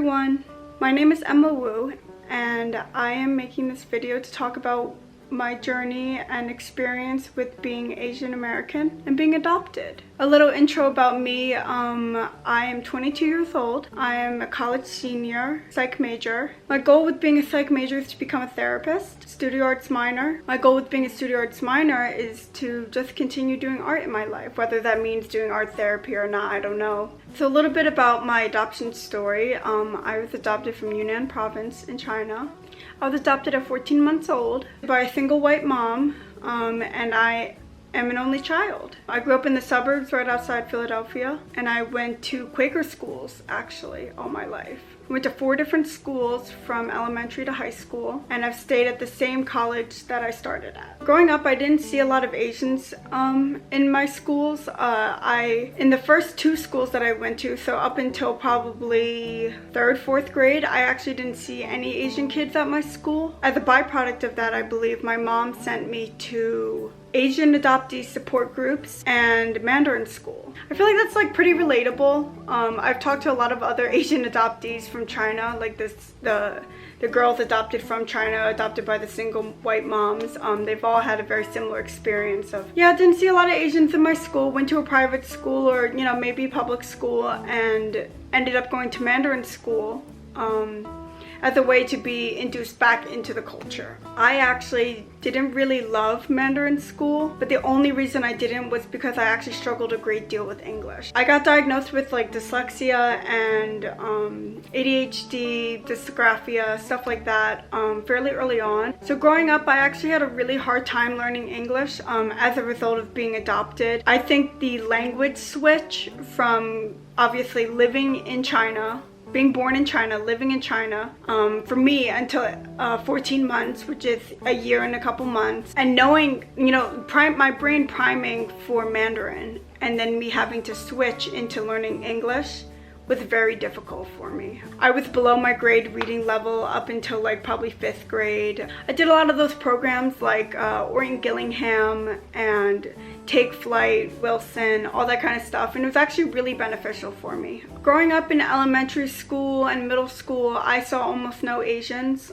everyone, my name is Emma Wu and I am making this video to talk about my journey and experience with being Asian American and being adopted. A little intro about me. I am 22 years old. I am a college senior, psych major. My goal with being a psych major is to become a therapist, studio arts minor. My goal with being a studio arts minor is to just continue doing art in my life, whether that means doing art therapy or not, I don't know. So a little bit about my adoption story. I was adopted from Yunnan province in China. I was adopted at 14 months old by a single white mom, and I am an only child. I grew up in the suburbs right outside Philadelphia, and I went to Quaker schools actually all my life. I went to 4 different schools from elementary to high school, and I've stayed at the same college that I started at. Growing up, I didn't see a lot of Asians in my schools. In the first 2 schools that I went to, so up until probably 3rd, 4th grade, I actually didn't see any Asian kids at my school. As a byproduct of that, I believe my mom sent me to Asian adoptee support groups and Mandarin school. I feel like that's like pretty relatable. I've talked to a lot of other Asian adoptees from China, like the girls adopted from China, adopted by the single white moms. They've all had a very similar experience of, yeah, I didn't see a lot of Asians in my school, went to a private school or, you know, maybe public school, and ended up going to Mandarin school as a way to be induced back into the culture. I actually didn't really love Mandarin school, but the only reason I didn't was because I actually struggled a great deal with English. I got diagnosed with like dyslexia and ADHD, dysgraphia, stuff like that fairly early on. So growing up, I actually had a really hard time learning English as a result of being adopted. I think the language switch from obviously living in China, being born in China, living in China, for me until 14 months, which is a year and a couple months, and knowing, you know, my brain priming for Mandarin, and then me having to switch into learning English was very difficult for me. I was below my grade reading level up until like probably 5th grade. I did a lot of those programs like Orient Gillingham and Take Flight, Wilson, all that kind of stuff, and it was actually really beneficial for me. Growing up in elementary school and middle school, I saw almost no Asians.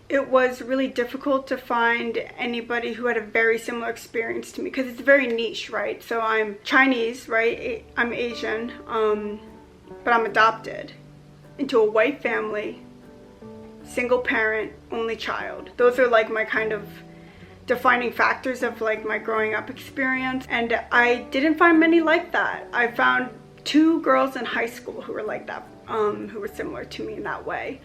It was really difficult to find anybody who had a very similar experience to me because it's very niche, right? So I'm Chinese, right? I'm Asian, but I'm adopted into a white family, single parent, only child. Those are like my kind of defining factors of like my growing up experience, and I didn't find many like that. I found 2 girls in high school who were like that, who were similar to me in that way,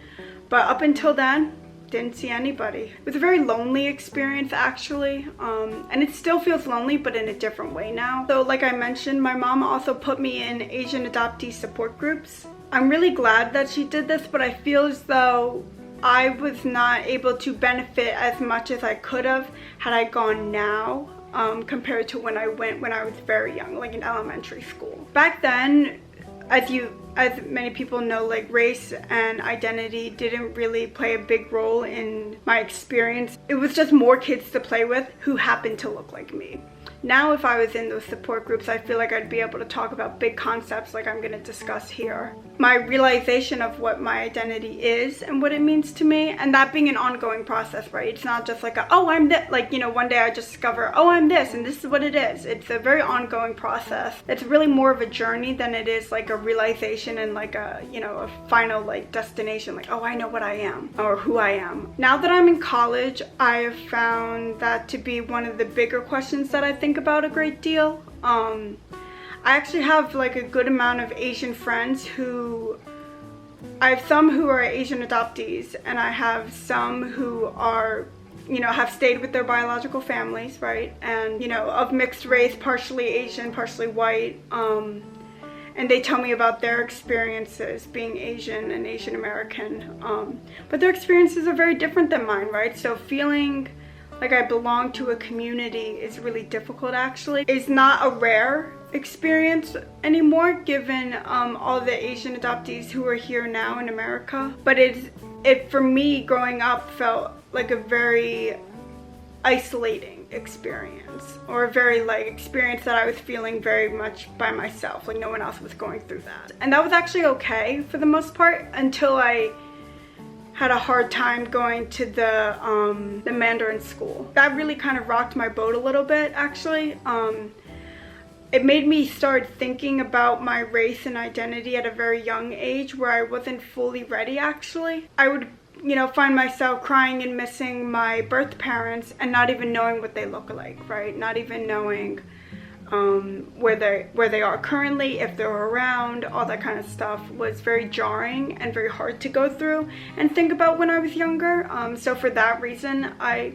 but up until then didn't see anybody. It was a very lonely experience actually, and it still feels lonely but in a different way now. So like I mentioned, my mom also put me in Asian adoptee support groups. I'm really glad that she did this, but I feel as though I was not able to benefit as much as I could have had I gone now, compared to when I went when I was very young, like in elementary school. Back then, as many people know, like race and identity didn't really play a big role in my experience. It was just more kids to play with who happened to look like me. Now if I was in those support groups, I feel like I'd be able to talk about big concepts like I'm going to discuss here. My realization of what my identity is and what it means to me, and that being an ongoing process, right? It's not just like oh, I'm this, like, you know, one day I just discover, oh, I'm this and this is what it is. It's a very ongoing process. It's really more of a journey than it is like a realization and like a, you know, a final like destination, like, oh, I know what I am or who I am. Now that I'm in college, I have found that to be one of the bigger questions that I think about a great deal. I actually have like a good amount of Asian friends who, I have some who are Asian adoptees, and I have some who are, you know, have stayed with their biological families, right? And, you know, of mixed race, partially Asian, partially white. And they tell me about their experiences being Asian and Asian American. But their experiences are very different than mine, right? So feeling like I belong to a community is really difficult actually. It's not a rare experience anymore given all the Asian adoptees who are here now in America. But it for me growing up felt like a very isolating experience, or a very like experience that I was feeling very much by myself, like no one else was going through that. And that was actually okay for the most part until I had a hard time going to the Mandarin school. That really kind of rocked my boat a little bit, actually. It made me start thinking about my race and identity at a very young age, where I wasn't fully ready, actually. I would, you know, find myself crying and missing my birth parents and not even knowing what they look like, right? Not even knowing where they are currently, if they're around. All that kind of stuff was very jarring and very hard to go through and think about when I was younger. So for that reason, I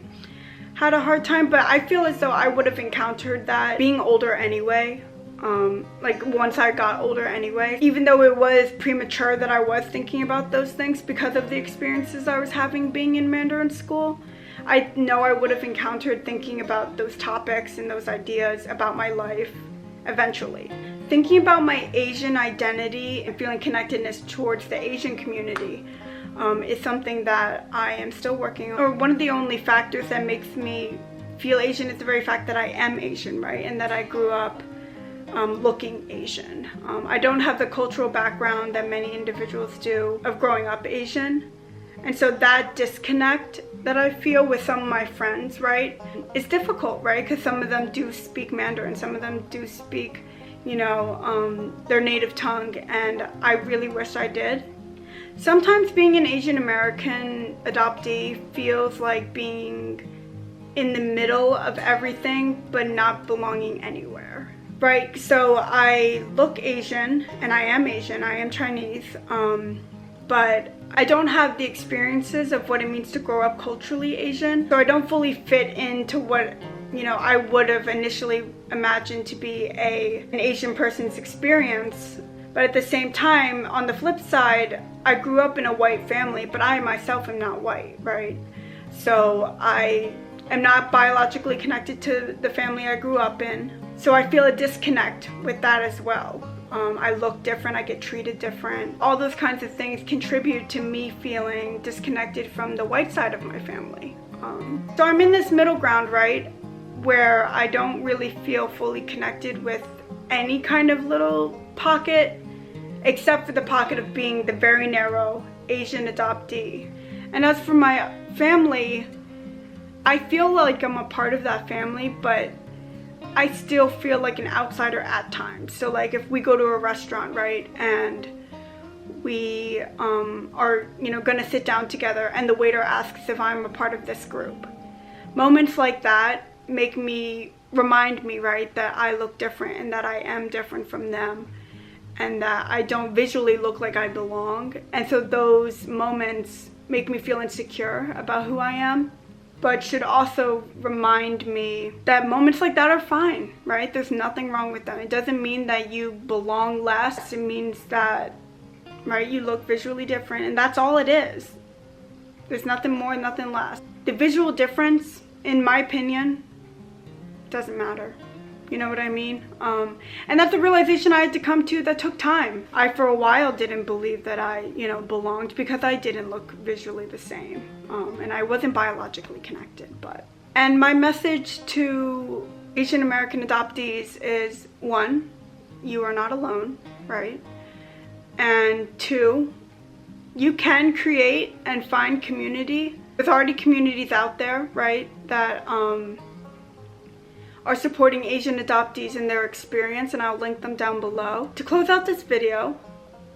had a hard time, but I feel as though I would have encountered that being older anyway. Like once I got older anyway, even though it was premature that I was thinking about those things because of the experiences I was having being in Mandarin school, I know I would have encountered thinking about those topics and those ideas about my life eventually. Thinking about my Asian identity and feeling connectedness towards the Asian community is something that I am still working on. Or one of the only factors that makes me feel Asian is the very fact that I am Asian, right? And that I grew up looking Asian. I don't have the cultural background that many individuals do of growing up Asian. And so that disconnect that I feel with some of my friends, right, is difficult, right? Because some of them do speak Mandarin, some of them do speak, you know, their native tongue, and I really wish I did. Sometimes being an Asian American adoptee feels like being in the middle of everything but not belonging anywhere, right? So I look Asian, and I am Chinese, but I don't have the experiences of what it means to grow up culturally Asian, so I don't fully fit into what, you know, I would have initially imagined to be an Asian person's experience. But at the same time, on the flip side, I grew up in a white family, but I myself am not white, right? So I am not biologically connected to the family I grew up in. So I feel a disconnect with that as well. I look different, I get treated different. All those kinds of things contribute to me feeling disconnected from the white side of my family. So I'm in this middle ground, right, where I don't really feel fully connected with any kind of little pocket, except for the pocket of being the very narrow Asian adoptee. And as for my family, I feel like I'm a part of that family, but I still feel like an outsider at times. So like if we go to a restaurant, right, and we are, you know, gonna sit down together and the waiter asks if I'm a part of this group. Moments like that remind me, right, that I look different and that I am different from them and that I don't visually look like I belong. And so those moments make me feel insecure about who I am, but should also remind me that moments like that are fine, right? There's nothing wrong with them. It doesn't mean that you belong less. It means that, right, you look visually different, and that's all it is. There's nothing more, nothing less. The visual difference, in my opinion, doesn't matter. You know what I mean? And that's a realization I had to come to that took time. I, for a while, didn't believe that I, you know, belonged because I didn't look visually the same. And I wasn't biologically connected, but. And my message to Asian American adoptees is, 1, you are not alone, right? And 2, you can create and find community. There's already communities out there, right, that are supporting Asian adoptees in their experience, and I'll link them down below. To close out this video,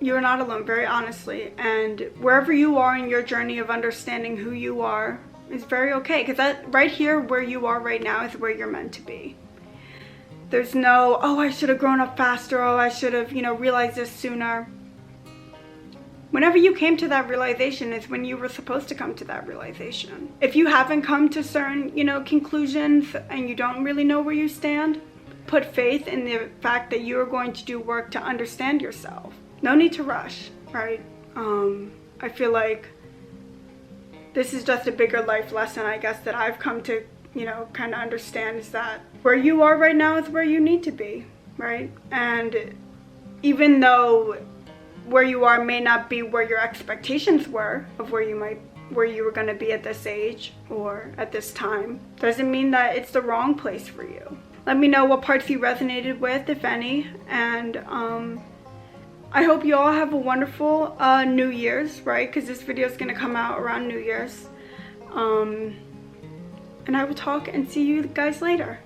you're not alone, very honestly, and wherever you are in your journey of understanding who you are is very okay, because that right here where you are right now is where you're meant to be. There's no, oh, I should have grown up faster, oh, I should have, you know, realized this sooner. Whenever you came to that realization is when you were supposed to come to that realization. If you haven't come to certain, you know, conclusions and you don't really know where you stand, put faith in the fact that you are going to do work to understand yourself. No need to rush, right? I feel like this is just a bigger life lesson, I guess, that I've come to, you know, kind of understand, is that where you are right now is where you need to be, right? And even though where you are may not be where your expectations were of where you might where you were going to be at this age or at this time. Doesn't mean that it's the wrong place for you. Let me know what parts you resonated with, if any, and I hope you all have a wonderful New Year's, right? Because this video is going to come out around New Year's. And I will talk and see you guys later.